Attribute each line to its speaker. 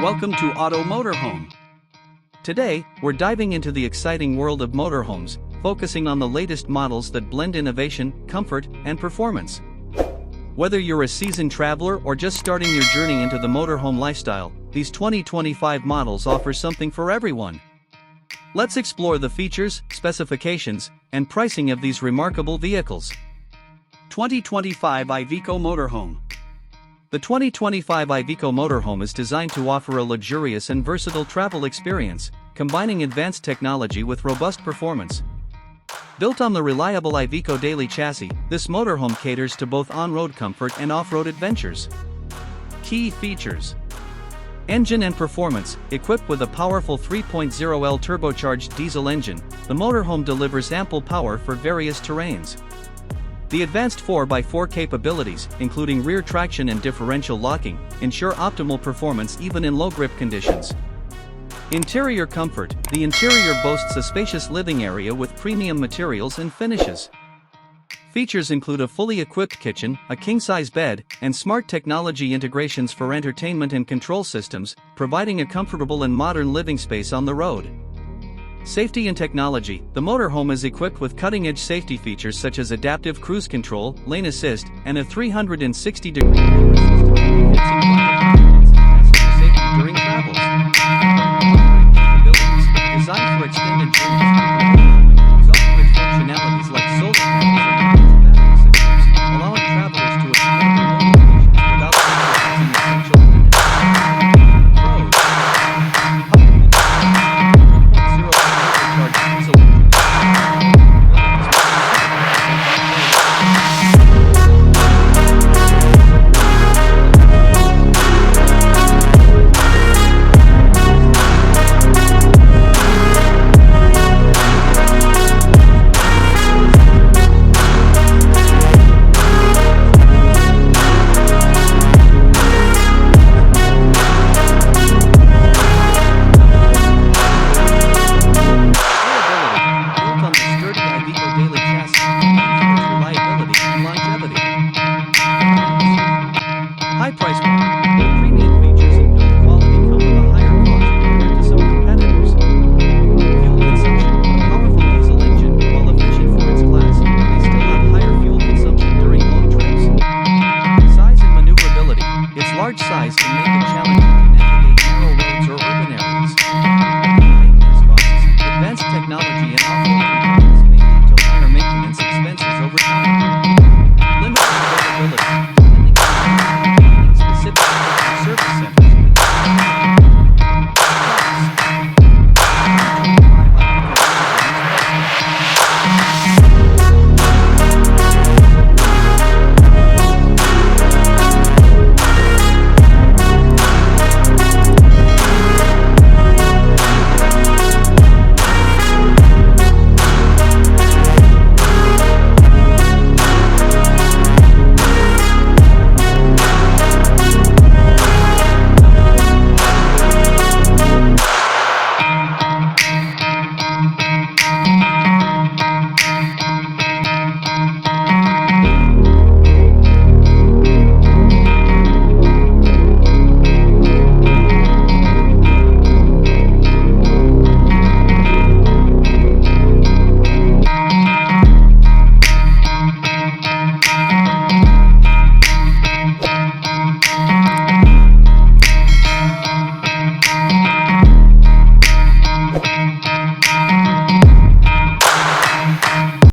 Speaker 1: Welcome to Auto Motorhome. Today, we're diving into the exciting world of motorhomes, focusing on the latest models that blend innovation, comfort, and performance. Whether you're a seasoned traveler or just starting your journey into the motorhome lifestyle, these 2025 models offer something for everyone. Let's explore the features, specifications, and pricing of these remarkable vehicles. 2025 Iveco Motorhome. The 2025 Iveco Motorhome is designed to offer a luxurious and versatile travel experience, combining advanced technology with robust performance. Built on the reliable Iveco daily chassis, this motorhome caters to both on-road comfort and off-road adventures. Key features: engine and performance. Equipped with a powerful 3.0L turbocharged diesel engine, the motorhome delivers ample power for various terrains. The advanced 4x4 capabilities, including rear traction and differential locking, ensure optimal performance even in low-grip conditions. Interior comfort. The interior boasts a spacious living area with premium materials and finishes. Features include a fully equipped kitchen, a king-size bed, and smart technology integrations for entertainment and control systems, providing a comfortable and modern living space on the road. Safety and technology. The motorhome is equipped with cutting-edge safety features such as adaptive cruise control, lane assist, and a 360-degree camera system, enhancing safety during travels. Capabilities. Designed for extended journeys, includes off-grid functionalities like solar panels and battery systems, allowing travelers to explore remote locations without sacrificing essential amenities. Pros. High price point. Premium features and build quality come with a higher cost compared to some competitors. Fuel consumption. A powerful diesel engine, while efficient for its class, may still have higher fuel consumption during long trips. Size and maneuverability. Its large size can make it challenging to navigate